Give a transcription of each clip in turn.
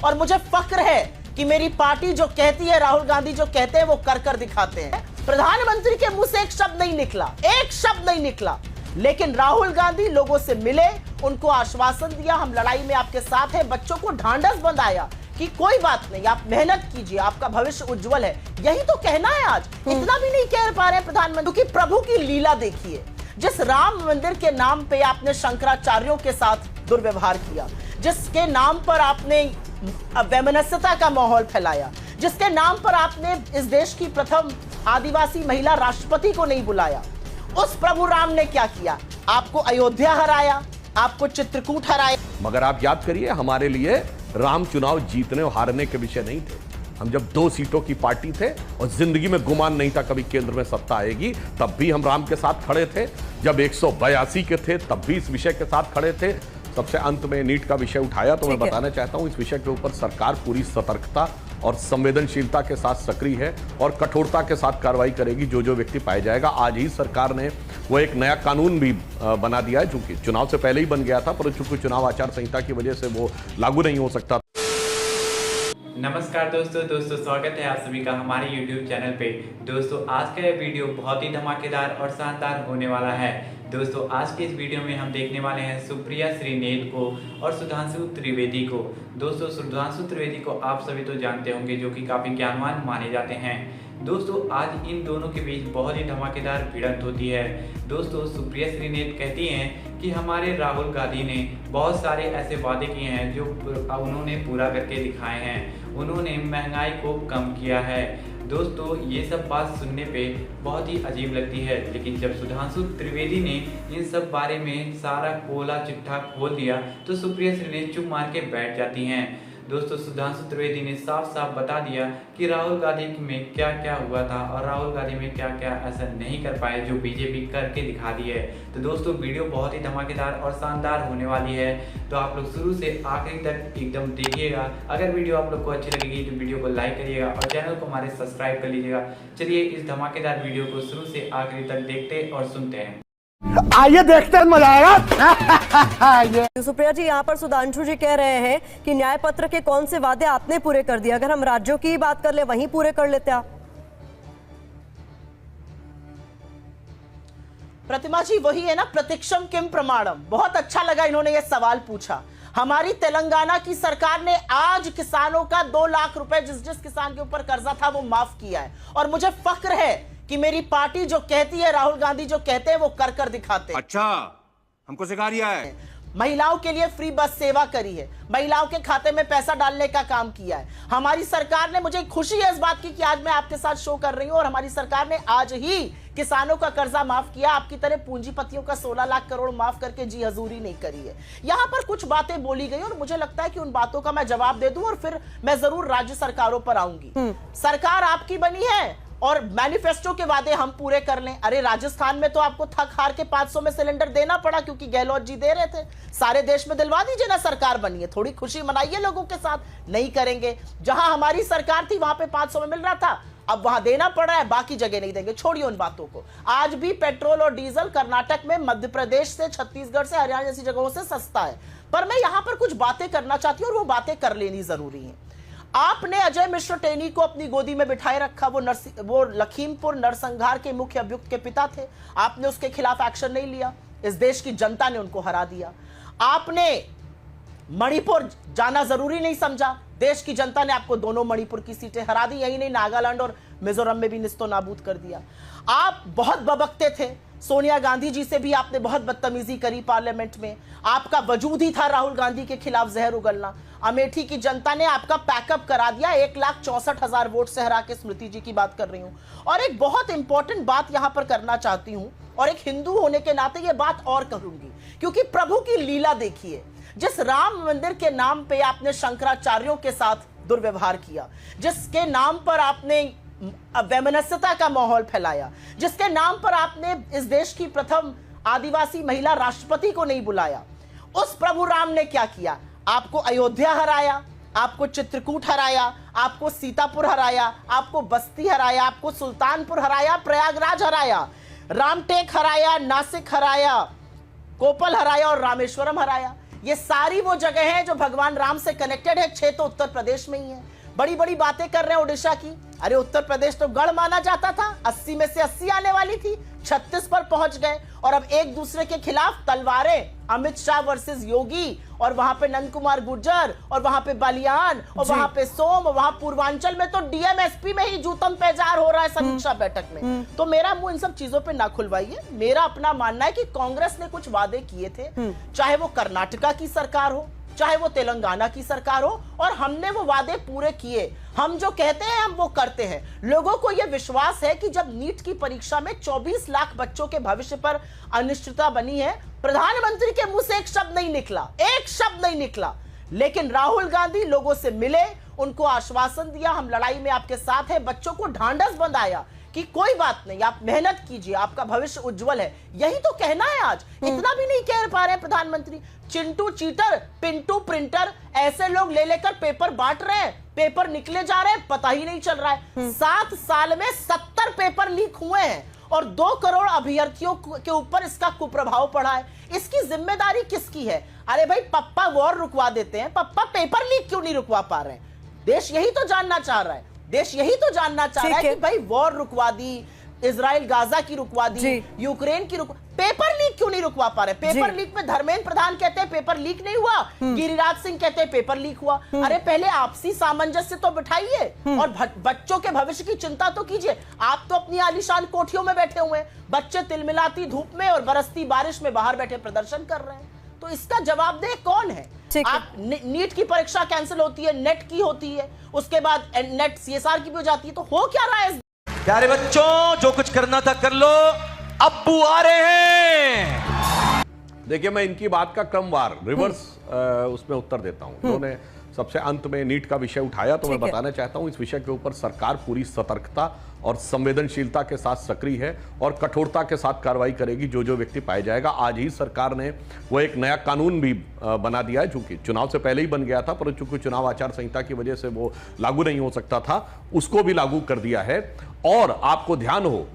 और मुझे फक्र है कि मेरी पार्टी जो कहती है, राहुल गांधी जो कहते हैं वो कर कर दिखाते हैं। प्रधानमंत्री के मुंह से एक शब्द नहीं निकला, एक शब्द नहीं निकला, लेकिन राहुल गांधी लोगों से मिले, उनको आश्वासन दिया, हम लड़ाई में आपके साथ हैं, बच्चों को ढांढस बंधाया कि कोई बात नहीं, आप मेहनत कीजिए, आपका भविष्य उज्जवल है। यही तो कहना है आज। इतना भी नहीं कह पा रहे हैं प्रधानमंत्री कि प्रभु की लीला देखिए। जिस राम मंदिर के नाम पे आपने शंकराचार्यों के साथ दुर्व्यवहार किया, जिसके नाम पर आपने वैमनस्यता का माहौल फैलाया, जिसके नाम पर आपने इस देश की प्रथम आदिवासी महिला राष्ट्रपति को नहीं बुलाया, उस प्रभु राम ने क्या किया? आपको अयोध्या हराया, आपको चित्रकूट हराया। मगर आप याद करिए, हमारे लिए राम चुनाव जीतने और हारने के विषय नहीं थे। हम जब 2 सीटों की पार्टी थे और जिंदगी में गुमान नहीं था कभी केंद्र में सत्ता आएगी, तब भी हम राम के साथ खड़े थे। जब 182 के थे तब भी इस विषय के साथ खड़े थे। सबसे अंत में नीट का विषय उठाया तो मैं बताना चाहता हूं, इस विषय के ऊपर सरकार पूरी सतर्कता और संवेदनशीलता के साथ सक्रिय है और कठोरता के साथ कार्रवाई करेगी जो जो व्यक्ति पाया जाएगा। आज ही सरकार ने वो एक नया कानून भी बना दिया है, चूंकि चुनाव से पहले ही बन गया था, पर चूंकि चुनाव आचार संहिता की वजह से वो लागू नहीं हो सकता। नमस्कार दोस्तों स्वागत है आप सभी का हमारे YouTube चैनल पे। दोस्तों आज का यह वीडियो बहुत ही धमाकेदार और शानदार होने वाला है। दोस्तों आज के इस वीडियो में हम देखने वाले हैं सुप्रिया श्रीनेत को और सुधांशु त्रिवेदी को। दोस्तों सुधांशु त्रिवेदी को आप सभी तो जानते होंगे, जो कि काफ़ी ज्ञानवान माने जाते हैं। दोस्तों आज इन दोनों के बीच बहुत ही धमाकेदार भिड़ंत होती है। दोस्तों सुप्रिया श्रीनेत कहती हैं कि हमारे राहुल गांधी ने बहुत सारे ऐसे वादे किए हैं जो उन्होंने पूरा करके दिखाए हैं। उन्होंने महंगाई को कम किया है। दोस्तों ये सब बात सुनने पे बहुत ही अजीब लगती है, लेकिन जब सुधांशु त्रिवेदी ने इन सब बारे में सारा कोला चिट्ठा खोल दिया तो सुप्रिया श्रीनेत चुप मार के बैठ जाती हैं। दोस्तों सुधांशु त्रिवेदी ने साफ साफ बता दिया कि राहुल गांधी में क्या क्या हुआ था और राहुल गांधी में क्या क्या ऐसा नहीं कर पाए जो बीजेपी करके दिखा दी है। तो दोस्तों वीडियो बहुत ही धमाकेदार और शानदार होने वाली है, तो आप लोग शुरू से आखिरी तक एकदम देखिएगा। अगर वीडियो आप लोग को अच्छी लगेगी तो वीडियो को लाइक करिएगा और चैनल को हमारे सब्सक्राइब कर लीजिएगा। चलिए इस धमाकेदार वीडियो को शुरू से आखिरी तक देखते और सुनते हैं। आइए देखते हैं, मजा आएगा। सुप्रिया जी, यहाँ पर सुधांशु जी कह रहे हैं कि न्याय पत्र के कौन से वादे आपने पूरे कर दिए? अगर हम राज्यों की बात कर ले वहीं पूरे कर लेते आप। प्रतिमा जी वही है ना, प्रतीक्षम किम प्रमाणम। बहुत अच्छा लगा इन्होंने ये सवाल पूछा। हमारी तेलंगाना की सरकार ने आज किसानों का 2 लाख रुपए जिस किसान के ऊपर कर्जा था वो माफ किया है, और मुझे फक्र है कि मेरी पार्टी जो कहती है, राहुल गांधी जो कहते हैं वो कर कर दिखाते हैं। अच्छा, हमको सिखा रिया है। महिलाओं के लिए फ्री बस सेवा करी है, महिलाओं के खाते में पैसा डालने का काम किया है हमारी सरकार ने। मुझे खुशी है इस बात की कि आज मैं आपके साथ शो कर रही हूं और हमारी सरकार ने आज ही किसानों का कर्जा माफ किया। आपकी तरह पूंजीपतियों का 16 लाख करोड़ माफ करके जी हजूरी नहीं करी है। यहां पर कुछ बातें बोली गई और मुझे लगता है कि उन बातों का मैं जवाब दे दूं और फिर मैं जरूर राज्य सरकारों पर आऊंगी। सरकार आपकी बनी है और मैनिफेस्टो के वादे हम पूरे कर लें। अरे राजस्थान में तो आपको थक हार के 500 में सिलेंडर देना पड़ा क्योंकि गहलोत जी दे रहे थे। सारे देश में दिलवा दीजिए ना, सरकार बनी है, थोड़ी खुशी मनाइए लोगों के साथ। नहीं करेंगे। जहां हमारी सरकार थी वहां पे 500 में मिल रहा था, अब वहां देना पड़ रहा है, बाकी जगह नहीं देंगे। छोड़िए उन बातों को। आज भी पेट्रोल और डीजल कर्नाटक में मध्य प्रदेश से, छत्तीसगढ़ से, हरियाणा जैसी जगहों से सस्ता है। पर मैं यहां पर कुछ बातें करना चाहती हूं और वो बातें कर लेनी जरूरी है। आपने अजय मिश्र टेनी को अपनी गोदी में बिठाए रखा। वो लखीमपुर नरसंहार के मुख्य अभियुक्त के पिता थे। आपने उसके खिलाफ एक्शन नहीं लिया। इस देश की जनता ने उनको हरा दिया। आपने मणिपुर जाना जरूरी नहीं समझा। देश की जनता ने आपको दोनों मणिपुर की सीटें हरा दी। यही नहीं, नागालैंड और मिजोरम में भी निस्तो नाबूद कर दिया। आप बहुत बबकते थे। सोनिया गांधी जी से भी आपने बहुत बदतमीजी करी पार्लियामेंट में। आपका वजूद ही था राहुल गांधी के खिलाफ जहर उगलना। अमेठी की जनता ने आपका पैकअप करा दिया। 1,64,000 वोट से हरा के। स्मृति जी की बात कर रही हूं। और एक बहुत इंपॉर्टेंट बात यहां पर करना चाहती हूं, और एक हिंदू होने के नाते यह बात और कहूंगी, क्योंकि प्रभु की लीला देखिए। जिस राम मंदिर के नाम पे आपने शंकराचार्यों के साथ दुर्व्यवहार किया, जिसके नाम पर आपने वैमनस्यता का माहौल फैलाया, जिसके नाम पर आपने इस देश की प्रथम आदिवासी महिला राष्ट्रपति को नहीं बुलाया, उस प्रभु राम ने क्या किया? आपको अयोध्या हराया, आपको चित्रकूट हराया, आपको सीतापुर हराया, आपको बस्ती हराया, आपको सुल्तानपुर हराया, प्रयागराज हराया, रामटेक हराया, नासिक हराया, कोपल हराया और रामेश्वरम हराया। ये सारी वो जगह है जो भगवान राम से कनेक्टेड है। 6 तो उत्तर प्रदेश में ही है। बड़ी बड़ी बातें कर रहे हैं उड़ीसा की। अरे उत्तर प्रदेश तो गढ़ माना जाता था, 80 में से 80 आने वाली थी, 36 पर पहुंच गए। और अब एक दूसरे के खिलाफ तलवारें, अमित शाह वर्सेस योगी, और वहां पे नंद कुमार गुर्जर, और वहां पे बालियान, और वहां पे सोम, और वहां पूर्वांचल में तो डीएमएसपी में ही जूतम पेजार हो रहा है समीक्षा बैठक में। तो मेरा मुंह इन सब चीजों पे ना खुलवाइए। मेरा अपना मानना है कि कांग्रेस ने कुछ वादे किए थे, चाहे वो कर्नाटका की सरकार हो, चाहे वो तेलंगाना की सरकार हो, और हमने वो वादे पूरे किए। हम जो कहते हैं हम वो करते हैं। लोगों को यह विश्वास है कि जब नीट की परीक्षा में 24 लाख बच्चों के भविष्य पर अनिश्चितता बनी है, प्रधानमंत्री के मुंह से एक शब्द नहीं निकला, एक शब्द नहीं निकला। लेकिन राहुल गांधी लोगों से मिले, उनको आश्वासन दिया, हम लड़ाई में आपके साथ हैं, बच्चों को ढांढस बंधाया कि कोई बात नहीं, आप मेहनत कीजिए, आपका भविष्य उज्जवल है। यही तो कहना है आज। इतना भी नहीं कह पा रहे प्रधानमंत्री। चिंटू चीटर, पिंटू प्रिंटर, ऐसे लोग ले लेकर पेपर बांट रहे हैं, पेपर निकले जा रहे हैं, पता ही नहीं चल रहा है। 7 साल में 70 पेपर लीक हुए हैं और 2 करोड़ अभ्यर्थियों के ऊपर इसका कुप्रभाव पड़ा है। इसकी जिम्मेदारी किसकी है? अरे भाई, पप्पा वॉर रुकवा देते हैं, पप्पा पेपर लीक क्यों नहीं रुकवा पा रहे हैं? देश यही तो जानना चाह रहा है। देश यही तो जानना चाह रहा है कि भाई वॉर रुकवा दी, इजराइल गाजा की रुकवा दी, यूक्रेन की पेपर लीक क्यों नहीं रुकवा पा रहे? पेपर लीक में धर्मेंद्र प्रधान कहते हैं पेपर लीक नहीं हुआ, गिरिराज सिंह कहते हैं पेपर लीक हुआ। अरे पहले आपसी सामंजस्य तो बिठाइए और बच्चों के भविष्य की चिंता तो कीजिए। आप तो अपनी आलीशान कोठियों में बैठे हुए हैं, बच्चे तिलमिलाती धूप में और बरसती बारिश में बाहर बैठे प्रदर्शन कर रहे हैं। तो इसका जवाबदेह कौन है? आप नीट की परीक्षा कैंसिल होती है, नेट की होती है, उसके बाद नेट सीएसआर की भी हो जाती है, तो हो क्या रहा है? प्यारे बच्चों, जो कुछ करना था कर लो, अब्बू आ रहे हैं। देखिए, मैं इनकी बात का क्रमवार रिवर्स उसमें उत्तर देता हूं। उन्होंने सबसे अंत में नीट का विषय उठाया, तो मैं बताना चाहता हूं इस विषय के ऊपर सरकार पूरी सतर्कता और संवेदनशीलता के साथ सक्रिय है और कठोरता के साथ कार्रवाई करेगी जो जो व्यक्ति पाया जाएगा। आज ही सरकार ने वो एक नया कानून भी बना दिया है, चूंकि चुनाव से पहले ही बन गया था, परंतु चूंकि चुनाव आचार संहिता की वजह से वो लागू नहीं हो सकता था, उसको भी लागू कर दिया है। और आपको ध्यान हो,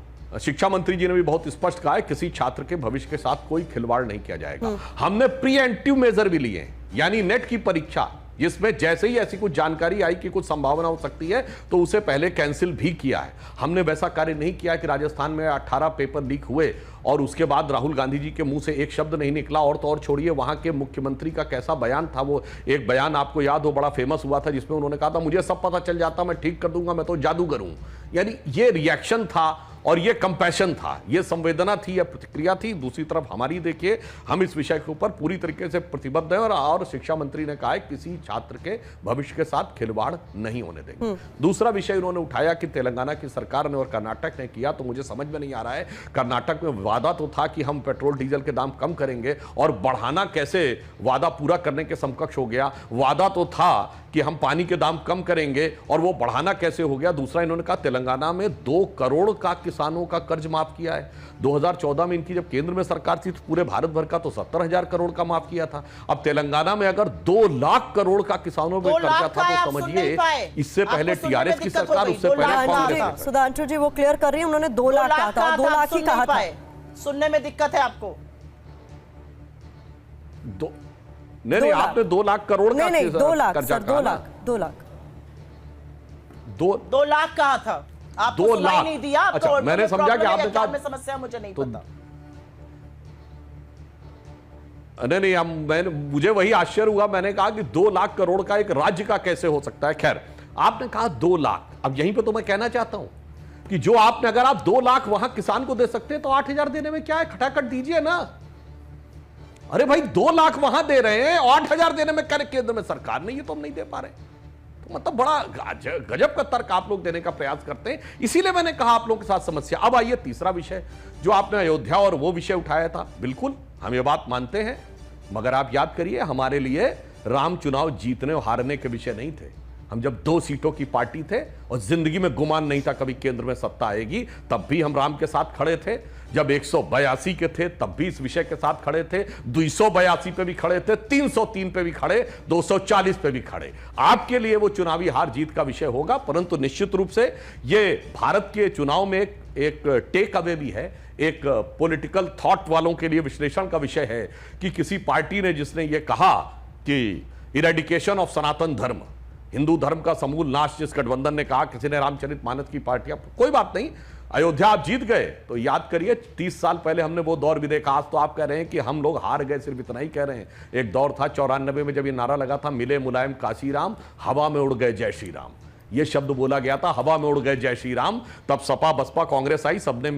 शिक्षा मंत्री जी ने भी बहुत स्पष्ट कहा है, किसी छात्र के भविष्य के साथ कोई खिलवाड़ नहीं किया जाएगा। हमने प्रीएम्प्टिव मेजर भी लिए हैं, यानी नेट की परीक्षा जिसमें जैसे ही ऐसी कुछ जानकारी आई कि कुछ संभावना हो सकती है तो उसे पहले कैंसिल भी किया है। हमने वैसा कार्य नहीं किया कि राजस्थान में 18 पेपर लीक हुए और उसके बाद राहुल गांधी जी के मुंह से एक शब्द नहीं निकला। और तो और छोड़िए, वहां के मुख्यमंत्री का कैसा बयान था, वो एक बयान आपको याद हो, बड़ा फेमस हुआ था, जिसमें उन्होंने कहा था मुझे सब पता चल जाता, मैं ठीक कर दूंगा, मैं तो जादूगर हूं। यानी ये रिएक्शन था और ये कंपैशन था, ये संवेदना थी, यह प्रतिक्रिया थी। दूसरी तरफ हमारी देखिए, हम इस विषय के ऊपर पूरी तरीके से प्रतिबद्ध हैं और शिक्षा मंत्री ने कहा है किसी छात्र के भविष्य के साथ खिलवाड़ नहीं होने देंगे। दूसरा विषय उन्होंने उठाया कि तेलंगाना की सरकार ने और कर्नाटक ने किया, तो मुझे समझ में नहीं आ रहा है। कर्नाटक में वादा तो था कि हम पेट्रोल डीजल के दाम कम करेंगे, और बढ़ाना कैसे वादा पूरा करने के समकक्ष हो गया। वादा तो था कि हम पानी के दाम कम करेंगे और वो बढ़ाना कैसे हो गया। दूसरा, इन्होंने कहा तेलंगाना में 2 करोड़ का किसानों का कर्ज माफ किया है। 2014 में इनकी जब केंद्र में सरकार थी तो पूरे भारत भर का तो 70,000 करोड़ का माफ किया था। अब तेलंगाना में अगर 2 लाख करोड़ का किसानों में कर्जा था तो समझिए, इससे पहले टीआरएस की सरकार, उससे पहले कांग्रेस। सुधांशु जी वो क्लियर कर रही है, उन्होंने 2 लाख कहा था, 2 लाख ही कहा था। सुनने में दिक्कत है आपको? नहीं, आपने 2 लाख करोड़ का नहीं, 2 लाख, 2 लाख 2 लाख कहा था। आपको 2 सुनाई लाख नहीं दिया। अच्छा, मैंने समझा कि आपने कहा में समस्या, मुझे नहीं पता। नहीं, मुझे वही आश्चर्य हुआ। मैंने कहा कि 2 लाख करोड़ का एक राज्य का कैसे हो सकता है। खैर, आपने कहा 2 लाख। अब यहीं पे तो मैं कहना चाहता हूं कि जो आपने, अगर आप 2 लाख वहां किसान को दे सकते हैं तो 8,000 देने में क्या है, खटाखट दीजिए ना। अरे भाई, 2 लाख वहां दे रहे हैं, 8,000 देने में क्या केंद्र में सरकार नहीं है तो हम नहीं दे पा रहे। तो मतलब बड़ा गजब का तर्क आप लोग देने का प्रयास करते हैं, इसीलिए मैंने कहा आप लोगों के साथ समस्या। अब आइए तीसरा विषय, जो आपने अयोध्या और वो विषय उठाया था। बिल्कुल हम ये बात मानते हैं, मगर आप याद करिए, हमारे लिए राम चुनाव जीतने और हारने के विषय नहीं थे। हम जब 2 सीटों की पार्टी थे और जिंदगी में गुमान नहीं था कभी केंद्र में सत्ता आएगी, तब भी हम राम के साथ खड़े थे। जब 182 के थे तब भी इस विषय के साथ खड़े थे, 282 पे भी खड़े थे, 303 पे भी खड़े, 240 पे भी खड़े। आपके लिए वो चुनावी हार जीत का विषय होगा, परंतु निश्चित रूप से ये भारत के चुनाव में एक टेक अवे भी है, एक पॉलिटिकल थॉट वालों के लिए विश्लेषण का विषय है कि किसी पार्टी ने जिसने ये कहा कि इरेडिकेशन ऑफ सनातन धर्म, हिंदू धर्म का समूल नाश, जिस गठबंधन ने कहा, किसी ने रामचरितमानस की पार्टियां, कोई बात नहीं, अयोध्या आप जीत गए तो याद करिए 30 साल पहले हमने वो दौर भी देखा। आज तो आप कह रहे हैं कि हम लोग हार गए, सिर्फ इतना ही कह रहे हैं। एक दौर था 94 में जब ये नारा लगा था, मिले मुलायम काशी राम, हवा में उड़ गए जय श्री राम, ये शब्द बोला गया था, हवा में उड़ गए जय श्री राम। तब सपा बसपा कांग्रेस आई, सबने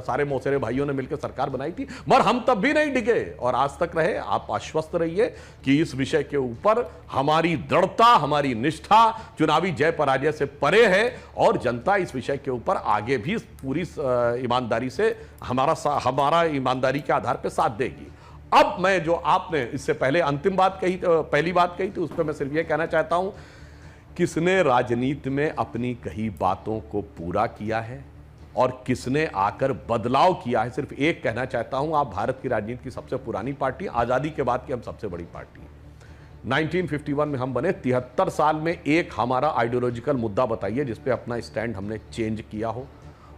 सारे मौसेरे भाइयों ने मिलकर सरकार बनाई थी, मगर हम तब भी नहीं डिगे और आज तक रहे। आप आश्वस्त रहिए कि इस विषय के ऊपर हमारी दृढ़ता, हमारी निष्ठा चुनावी जय पराजय से परे है और जनता इस विषय के ऊपर आगे भी पूरी ईमानदारी से हमारा ईमानदारी के आधार पर साथ देगी। अब मैं जो आपने इससे पहले अंतिम बात कही, पहली बात कही थी, उस पर मैं सिर्फ यह कहना चाहता हूं, किसने राजनीति में अपनी कही बातों को पूरा किया है और किसने आकर बदलाव किया है। सिर्फ एक कहना चाहता हूं, आप भारत की राजनीति की सबसे पुरानी पार्टी, आजादी के बाद की हम सबसे बड़ी पार्टी हैं। 1951 में हम बने, 73 साल में एक हमारा आइडियोलॉजिकल मुद्दा बताइए जिस पे अपना स्टैंड हमने चेंज किया हो।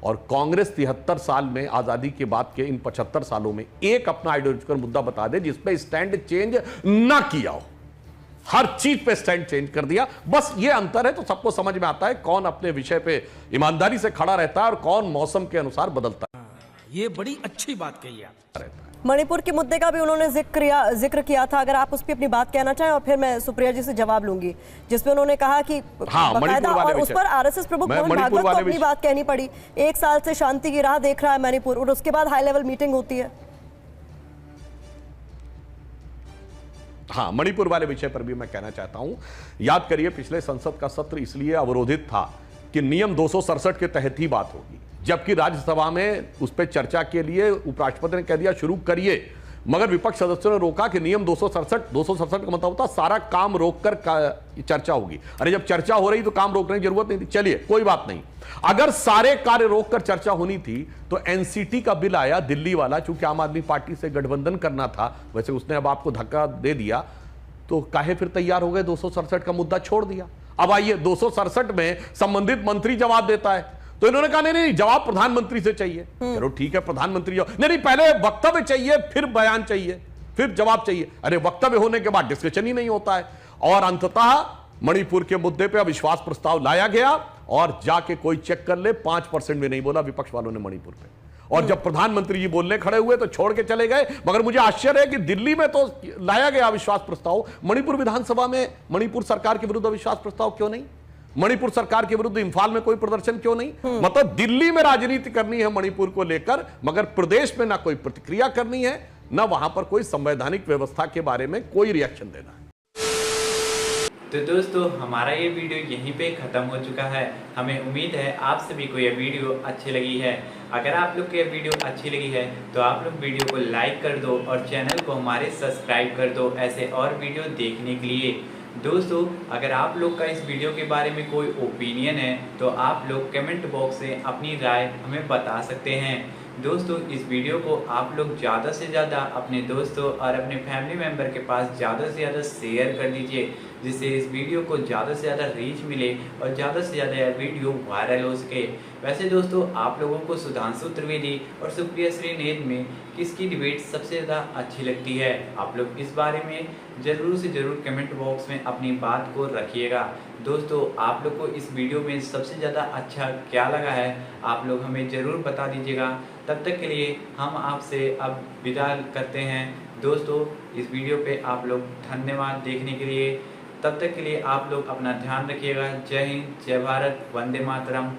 और कांग्रेस 73 साल में, आजादी के बाद के इन 75 सालों में एक अपना आइडियोलॉजिकल मुद्दा बता दे जिस पे स्टैंड चेंज ना किया हो। हर चीज पे स्टैंड चेंज कर दिया। बस ये अंतर है, तो सबको समझ में आता है कौन अपने विषय पे ईमानदारी से खड़ा रहता है और कौन मौसम के अनुसार बदलता है। ये बड़ी अच्छी बात कही आप। मणिपुर के मुद्दे का भी उन्होंने जिक्र किया था, अगर आप उस पर अपनी बात कहना चाहें और फिर मैं सुप्रिया जी से जवाब लूंगी, जिसपे उन्होंने कहा कि बाकायदा, और उस पर आरएसएस प्रमुख मोहन भागवत को अपनी बात कहनी पड़ी। 1 साल से शांति की राह देख रहा है मणिपुर और उसके बाद हाई लेवल मीटिंग होती है। हाँ, मणिपुर वाले विषय पर भी मैं कहना चाहता हूं, याद करिए पिछले संसद का सत्र इसलिए अवरोधित था कि नियम 267 के तहत ही बात होगी, जबकि राज्यसभा में उस पर चर्चा के लिए उपराष्ट्रपति ने कह दिया शुरू करिए, मगर विपक्ष सदस्यों ने रोका कि नियम 267 का मतलब होता है सारा काम रोककर चर्चा होगी। अरे जब चर्चा हो रही तो काम रोकने की जरूरत नहीं थी। चलिए कोई बात नहीं, अगर सारे कार्य रोककर चर्चा होनी थी तो एनसीटी का बिल आया दिल्ली वाला, चूंकि आम आदमी पार्टी से गठबंधन करना था, वैसे उसने अब आपको धक्का दे दिया, तो काहे फिर तैयार हो गए, 267 का मुद्दा छोड़ दिया। अब आइए 267 में संबंधित मंत्री जवाब देता है, तो इन्होंने कहा नहीं, जवाब प्रधानमंत्री से चाहिए। चलो ठीक है, प्रधानमंत्री नहीं, पहले वक्तव्य चाहिए, फिर बयान चाहिए, फिर जवाब चाहिए। अरे वक्तव्य होने के बाद डिस्कशन ही नहीं होता है। और अंततः मणिपुर के मुद्दे पे अविश्वास प्रस्ताव लाया गया और जाके कोई चेक कर ले, 5% भी नहीं बोला विपक्ष वालों ने मणिपुर पे। और जब प्रधानमंत्री जी बोलने खड़े हुए तो छोड़ के चले गए। मगर मुझे आश्चर्य है कि दिल्ली में तो लाया गया अविश्वास प्रस्ताव, मणिपुर विधानसभा में मणिपुर सरकार के विरुद्ध अविश्वास प्रस्ताव क्यों नहीं? मणिपुर सरकार के विरुद्ध इंफाल में कोई प्रदर्शन क्यों नहीं? मतलब दिल्ली में राजनीति करनी है मणिपुर को लेकर, मगर प्रदेश में ना कोई प्रतिक्रिया करनी है, ना वहां पर कोई संवैधानिक व्यवस्था के बारे में कोई रिएक्शन देना है। तो दोस्तों, हमारा ये वीडियो यहीं पे ख़त्म हो चुका है। हमें उम्मीद है आप सभी को ये वीडियो अच्छी लगी है। अगर आप लोग को ये वीडियो अच्छी लगी है तो आप लोग वीडियो को लाइक कर दो और चैनल को हमारे सब्सक्राइब कर दो ऐसे और वीडियो देखने के लिए। दोस्तों, अगर आप लोग का इस वीडियो के बारे में कोई ओपिनियन है तो आप लोग कमेंट बॉक्स से अपनी राय हमें बता सकते हैं। दोस्तों, इस वीडियो को आप लोग ज़्यादा से ज़्यादा अपने दोस्तों और अपने फैमिली मेम्बर के पास ज़्यादा से ज़्यादा शेयर कर दीजिए, जिससे इस वीडियो को ज़्यादा से ज़्यादा रीच मिले और ज़्यादा से ज़्यादा यह वीडियो वायरल हो सके। वैसे दोस्तों, आप लोगों को सुधांशु त्रिवेदी और सुप्रिया श्रीनेत में किसकी डिबेट सबसे ज़्यादा अच्छी लगती है? आप लोग इस बारे में ज़रूर से ज़रूर कमेंट बॉक्स में अपनी बात को रखिएगा। दोस्तों, आप लोग को इस वीडियो में सबसे ज़्यादा अच्छा क्या लगा है आप लोग हमें ज़रूर बता दीजिएगा। तब तक के लिए हम आपसे अब विदा करते हैं। दोस्तों, इस वीडियो पे आप लोग धन्यवाद देखने के लिए। तब तक के लिए आप लोग अपना ध्यान रखिएगा। जय हिंद, जय भारत, वंदे मातरम।